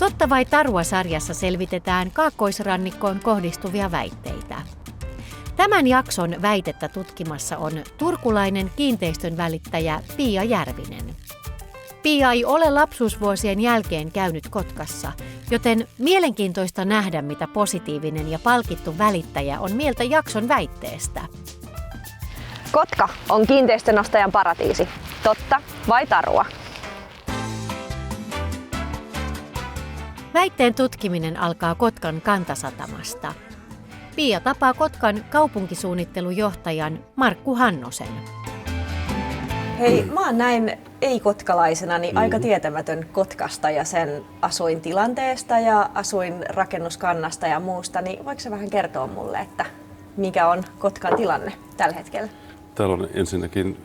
Totta vai tarua -sarjassa selvitetään Kaakkoisrannikkoon kohdistuvia väitteitä. Tämän jakson väitettä tutkimassa on turkulainen kiinteistön välittäjä Pia Järvinen. Pia ei ole lapsuusvuosien jälkeen käynyt Kotkassa, joten mielenkiintoista nähdä, mitä positiivinen ja palkittu välittäjä on mieltä jakson väitteestä. Kotka on kiinteistönostajan paratiisi. Totta vai tarua? Väitteen tutkiminen alkaa Kotkan Kantasatamasta. Pia tapaa Kotkan kaupunkisuunnittelujohtajan Markku Hannosen. Hei, mä oon näin ei-kotkalaisena aika tietämätön Kotkasta ja sen asuintilanteesta ja asuinrakennuskannasta ja muusta, niin voiko sä vähän kertoa mulle, että mikä on Kotkan tilanne tällä hetkellä? Täällä on ensinnäkin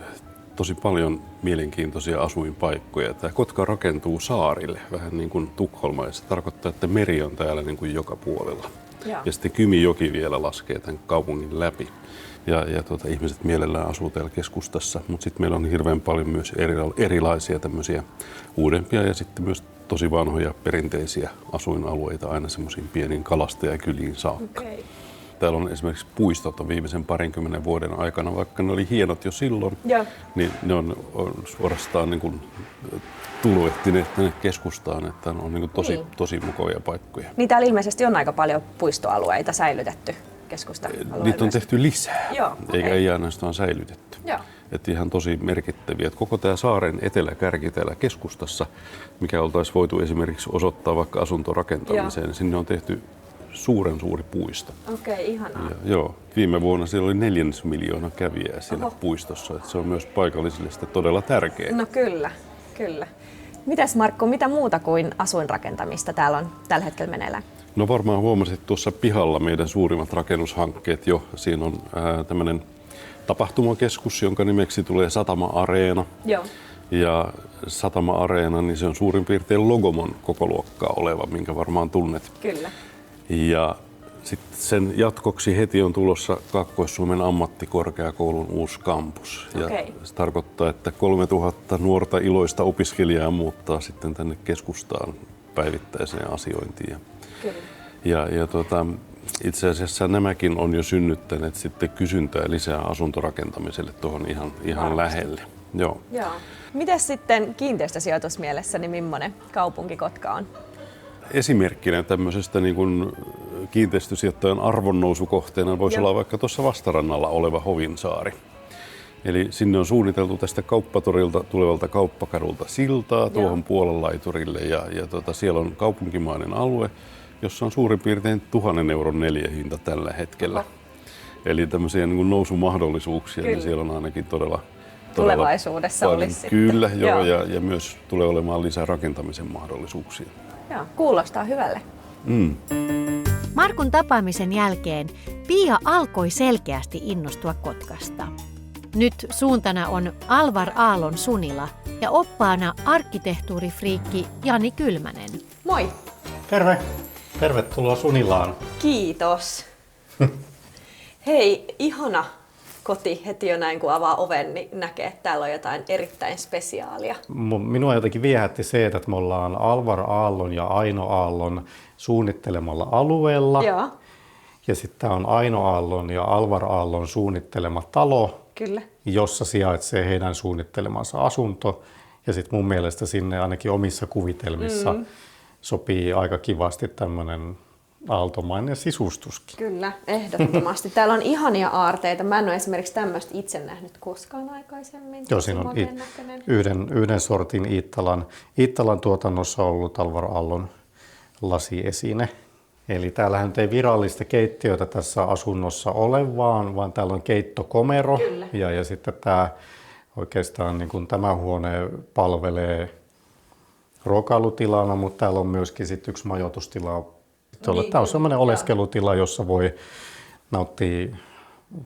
tosi paljon mielenkiintoisia asuinpaikkoja. Tämä Kotka rakentuu saarille, vähän niin kuin Tukholma, ja se tarkoittaa, että meri on täällä niin kuin joka puolella. Ja sitten Kymijoki vielä laskee tämän kaupungin läpi. Ja ihmiset mielellään asuu täällä keskustassa, mutta sitten meillä on hirveän paljon myös erilaisia tämmöisiä uudempia ja sitten myös tosi vanhoja perinteisiä asuinalueita aina semmoisiin pieniin kalastajakyliin saakka. Okay. Täällä on esimerkiksi puistot on viimeisen 20 vuoden aikana, vaikka ne oli hienot jo silloin, niin ne on suorastaan niin kuin tulehtineet tänne keskustaan, että on niin kuin tosi mukavia paikkoja. Niin täällä ilmeisesti on aika paljon puistoalueita säilytetty keskusta-alueella. Niitä on tehty lisää, okay. Ei ainoastaan säilytetty. Että ihan tosi merkittäviä. Että koko tämä saaren eteläkärki täällä keskustassa, mikä oltaisiin voitu esimerkiksi osoittaa vaikka asuntorakentamiseen, niin sinne on tehty suuri puisto. Okei, ihanaa. Viime vuonna siellä oli 400 000 kävijää siellä puistossa. Että se on myös paikallisille sitten todella tärkeää. No kyllä. Mitäs Markku, mitä muuta kuin asuinrakentamista täällä on tällä hetkellä meneillään? No varmaan huomasit tuossa pihalla meidän suurimmat rakennushankkeet jo. Siinä on tämmöinen tapahtumakeskus, jonka nimeksi tulee Satama-areena. Joo. Ja Satama-areena, niin se on suurin piirtein Logomon kokoluokkaa oleva, minkä varmaan tunnet. Kyllä. Ja sitten sen jatkoksi heti on tulossa Kaakkois-Suomen ammattikorkeakoulun uusi kampus. Ja se tarkoittaa, että 3000 nuorta iloista opiskelijaa muuttaa sitten tänne keskustaan päivittäiseen asiointiin. Ja itse asiassa nämäkin on jo synnyttäneet sitten kysyntää lisää asuntorakentamiselle tuohon ihan lähelle. Joo. Mites sitten kiinteistösijoitusmielessä, niin millainen kaupunki Kotka on? Esimerkkinä tämmöisestä niin kuin kiinteistösijoittajan arvonnousukohteena voisi olla vaikka tuossa vastarannalla oleva Hovinsaari. Eli sinne on suunniteltu tästä kauppatorilta tulevalta kauppakadulta siltaa tuohon Puolanlaiturille ja siellä on kaupunkimainen alue, jossa on suurin piirtein 1 000 euron neliöhinta tällä hetkellä. Eli tämmöisiä niin kuin nousumahdollisuuksia, niin siellä on ainakin todella tulevaisuudessa paljon. Olisi Kyllä, ja myös tulee olemaan lisää rakentamisen mahdollisuuksia. Joo, kuulostaa hyvälle. Markun tapaamisen jälkeen Pia alkoi selkeästi innostua Kotkasta. Nyt suuntana on Alvar Aallon Sunila ja oppaana arkkitehtuurifriikki Jani Kylmänen. Moi! Terve! Tervetuloa Sunilaan. Kiitos! Hei, ihana koti heti jo näin kun avaa oven, niin näkee, että täällä on jotain erittäin spesiaalia. Minua jotenkin viehätti se, että me ollaan Alvar Aallon ja Aino Aallon suunnittelemalla alueella. Joo. Ja sitten on Aino Aallon ja Alvar Aallon suunnittelema talo, Kyllä. jossa sijaitsee heidän suunnittelemansa asunto. Ja sitten mun mielestä sinne ainakin omissa kuvitelmissa sopii aika kivasti tämmöinen aaltomainen sisustuskin. Kyllä, ehdottomasti. Täällä on ihania aarteita. Mä en ole esimerkiksi tämmöistä itse nähnyt koskaan aikaisemmin. Joo, siinä on yhden sortin Iittalan tuotannossa ollut Alvar Aallon lasiesine. Eli täällähän ei virallista keittiötä tässä asunnossa ole, vaan täällä on keittokomero. Ja sitten tämä oikeastaan niin kuin tämä huone palvelee ruokailutilana, mutta täällä on myöskin sitten yksi majoitustila. Tämä on sellainen oleskelutila, jossa voi nauttia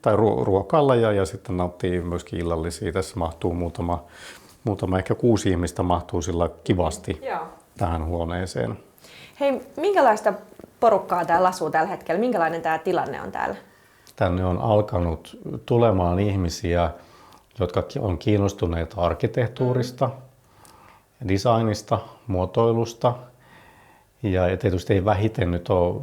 tai ruokailla ja sitten nauttii myöskin illallisia. Tässä mahtuu muutama ehkä 6 ihmistä mahtuu sillä kivasti tähän huoneeseen. Hei, minkälaista porukkaa täällä asuu tällä hetkellä? Minkälainen tämä tilanne on täällä? Tänne on alkanut tulemaan ihmisiä, jotka on kiinnostuneita arkkitehtuurista, designista, muotoilusta. Ja tietysti ei vähiten nyt ole,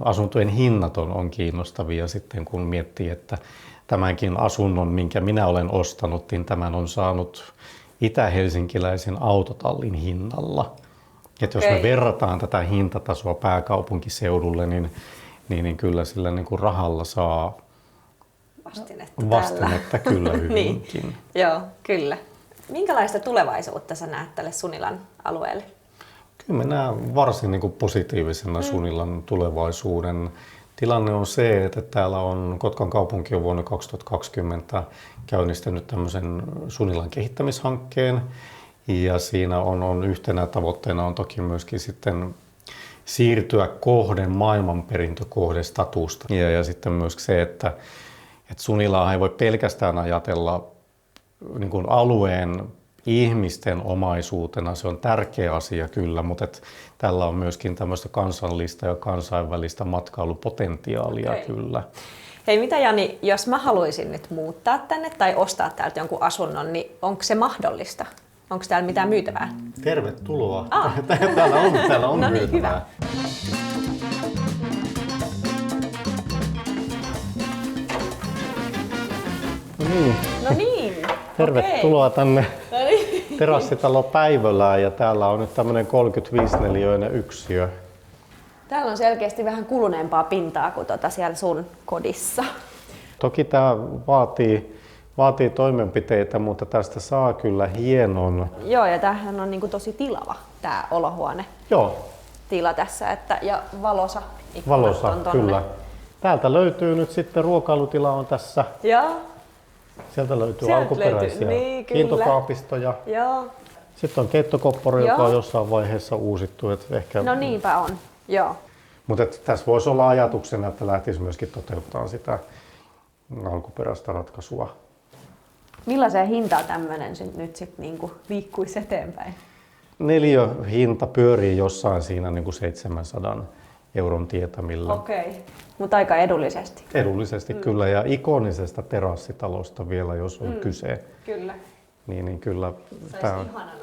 asuntojen hinnat on kiinnostavia sitten, kun miettii, että tämänkin asunnon, minkä minä olen ostanut, niin tämän on saanut itä-helsinkiläisen autotallin hinnalla. Että jos me verrataan tätä hintatasoa pääkaupunkiseudulle, niin kyllä sillä niin kuin rahalla saa vastinetta kyllä hyvinkin. Niin. Joo, kyllä. Minkälaista tulevaisuutta sä näet tälle Sunilan alueelle? Kyllä mä näen varsin niin kuin positiivisena Sunilan tulevaisuuden. Tilanne on se, että täällä on Kotkan kaupunki on vuonna 2020 käynnistänyt tämmöisen Sunilan kehittämishankkeen. Ja siinä on yhtenä tavoitteena on toki myöskin sitten siirtyä maailmanperintökohdestatusta. Ja sitten myös se, että Sunilaa ei voi pelkästään ajatella niin kuin alueen ihmisten omaisuutena. Se on tärkeä asia kyllä, mutta tällä on myöskin tämmöistä kansallista ja kansainvälistä matkailupotentiaalia kyllä. Hei, mitä Jani, jos mä haluaisin nyt muuttaa tänne tai ostaa täältä jonkun asunnon, niin onko se mahdollista? Onko täällä mitään myytävää? Tervetuloa. Täällä on no niin, myytävää. Hyvä. No niin. Tervetuloa tänne Terassitalo Päivölään ja täällä on nyt tämmöinen 35-neliöinen yksiö. Täällä on selkeästi vähän kuluneempaa pintaa kuin siellä sun kodissa. Toki tämä vaatii toimenpiteitä, mutta tästä saa kyllä hienon. Joo, ja tämähän on niinku tosi tilava, tämä olohuone. Joo. Tila tässä, ja valosa. Valosa, kyllä. Täältä löytyy nyt sitten ruokailutila on tässä. Joo. Sieltä löytyy alkuperäisiä kiintokaapistoja. Joo. Sitten on keittokopporo, joka on jossain vaiheessa uusittu. Ehkä. No niinpä on, joo. Mutta tässä voisi olla ajatuksena, että lähtisi myöskin toteuttamaan sitä alkuperäistä ratkaisua. Millaiseen hintaan tämmöinen nyt sitten niinku liikkuisi eteenpäin? Neliöhinta pyörii jossain siinä niin kuin 700 euron tietämillä. Okei, mutta aika edullisesti. Edullisesti kyllä, ja ikonisesta terassitalosta vielä, jos on kyse. Kyllä. Niin kyllä.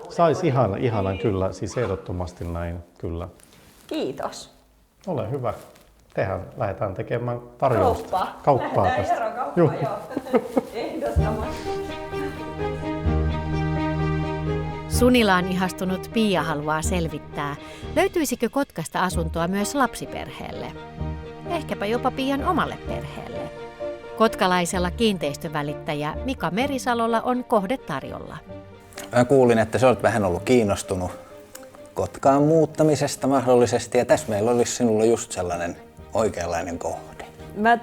Saisi ihanan kyllä, siis ehdottomasti näin, kyllä. Kiitos. Ole hyvä. Lähdetään tekemään tarjousta. Kauppaa tästä. Joo. Ehdottomasti. Sunilaan ihastunut Pia haluaa selvittää, löytyisikö Kotkasta asuntoa myös lapsiperheelle. Ehkäpä jopa Pian omalle perheelle. Kotkalaisella kiinteistövälittäjä Mika Merisalolla on kohde tarjolla. Mä kuulin, että sä olet vähän ollut kiinnostunut Kotkaan muuttamisesta mahdollisesti, ja tässä meillä olisi sinulle just sellainen oikeanlainen kohde. Mä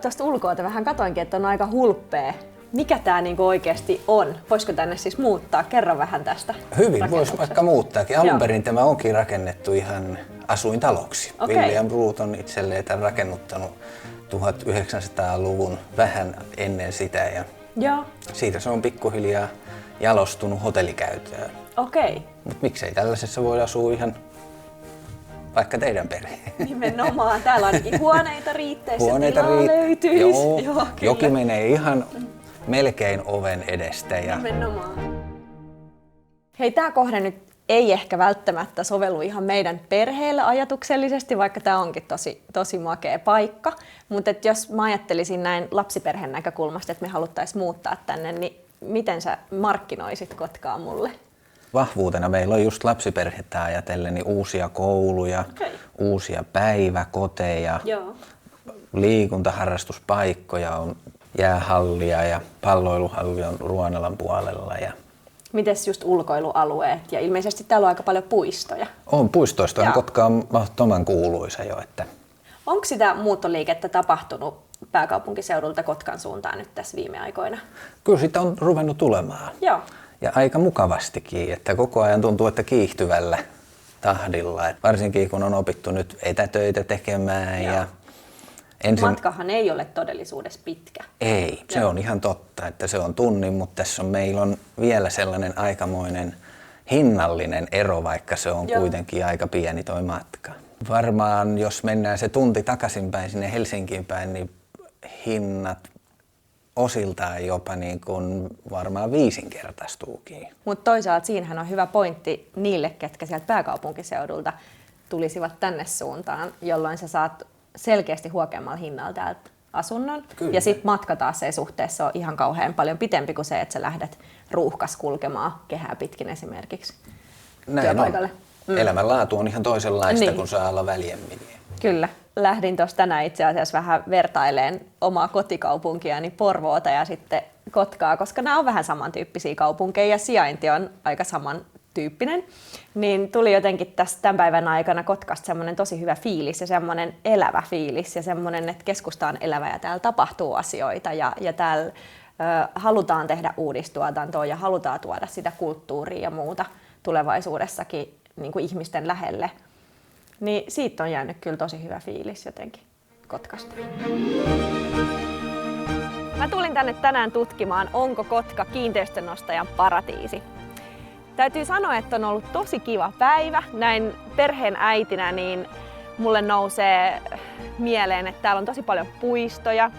tuosta ulkoa vähän katoinkin, että on aika hulppea. Mikä tää niinku oikeasti on? Voisiko tänne siis muuttaa? Kerro vähän tästä. Hyvin, voisi vaikka muuttaakin. Alun perin tämä onkin rakennettu ihan asuintaloksi. Okay. William Root on itselleen tämän rakennuttanut 1900-luvun vähän ennen sitä. Ja joo. Siitä se on pikkuhiljaa jalostunut hotellikäyttöön. Okei. Okay. Mutta miksei tällaisessa voi asua ihan vaikka teidän perheen. Nimenomaan. Täällä on huoneita riittäisi ja tilaa löytyisi. Joo, joki menee ihan melkein oven edestä. Ja nimenomaan. Hei, tää kohde nyt ei ehkä välttämättä sovellu ihan meidän perheelle ajatuksellisesti, vaikka tää onkin tosi makea paikka. Mutta jos mä ajattelisin näin lapsiperheen näkökulmasta, että me haluttaisiin muuttaa tänne, niin miten sä markkinoisit Kotkaa mulle? Vahvuutena meillä on just lapsiperhettä ajatellen niin uusia kouluja, uusia päiväkoteja, liikuntaharrastuspaikkoja, on jäähallia ja palloiluhalli on Ruonalan puolella. Mites just ulkoilualueet? Ja ilmeisesti täällä on aika paljon puistoja. On, puistoista on Kotka on mahdottoman kuuluisa jo. Onko sitä muuttoliikettä tapahtunut pääkaupunkiseudulta Kotkan suuntaan nyt tässä viime aikoina? Kyllä sitä on ruvennut tulemaan. Joo. Ja aika mukavastikin, että koko ajan tuntuu, että kiihtyvällä tahdilla. Et varsinkin kun on opittu nyt etätöitä tekemään. Ja matkahan ei ole todellisuudessa pitkä. Ei, se on ihan totta, että se on tunnin, mutta tässä meillä on vielä sellainen aikamoinen hinnallinen ero, vaikka se on kuitenkin aika pieni toi matka. Varmaan jos mennään se tunti takaisinpäin sinne Helsinkiin päin, niin hinnat osiltaan jopa niin kuin varmaan 5-kertaistuukin. Mutta toisaalta siinähän on hyvä pointti niille, ketkä sieltä pääkaupunkiseudulta tulisivat tänne suuntaan, jolloin sä saat selkeästi huokeammalla hinnalla täältä asunnon. Kyllä. Ja sitten matka taas ei suhteessa ole ihan kauhean paljon pitempi kuin se, että sä lähdet ruuhkas kulkemaan kehää pitkin esimerkiksi työpaikalle. Elämänlaatu on ihan toisenlaista, Niin. kun saa olla väljemmin. Kyllä. Lähdin tuossa tänään itse asiassa vähän vertaileen omaa kotikaupunkiani Porvoota ja sitten Kotkaa, koska nämä on vähän samantyyppisiä kaupunkeja ja sijainti on aika samantyyppinen. Niin tuli jotenkin tässä tämän päivän aikana Kotkasta semmoinen tosi hyvä fiilis ja semmoinen elävä fiilis ja semmoinen, että keskusta on elävä ja täällä tapahtuu asioita ja täällä halutaan tehdä uudistuotantoa ja halutaan tuoda sitä kulttuuria ja muuta tulevaisuudessakin niin kuin ihmisten lähelle. Niin siitä on jäänyt kyllä tosi hyvä fiilis jotenkin Kotkasta. Mä tulin tänne tänään tutkimaan, onko Kotka kiinteistönostajan paratiisi. Täytyy sanoa, että on ollut tosi kiva päivä. Näin perheen äitinä niin mulle nousee mieleen, että täällä on tosi paljon puistoja,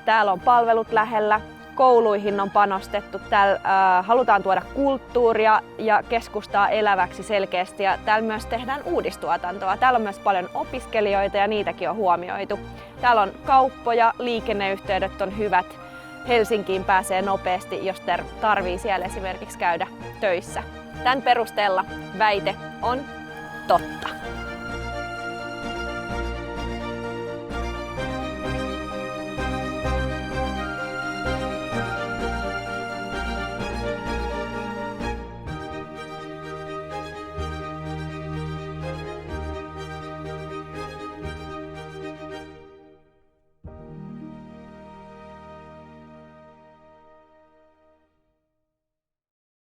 täällä on palvelut lähellä, kouluihin on panostettu, täällä halutaan tuoda kulttuuria ja keskustaa eläväksi selkeästi ja täällä myös tehdään uudistuotantoa. Täällä on myös paljon opiskelijoita ja niitäkin on huomioitu. Täällä on kauppoja, liikenneyhteydet on hyvät. Helsinkiin pääsee nopeasti, jos tarvii siellä esimerkiksi käydä töissä. Tämän perusteella väite on totta.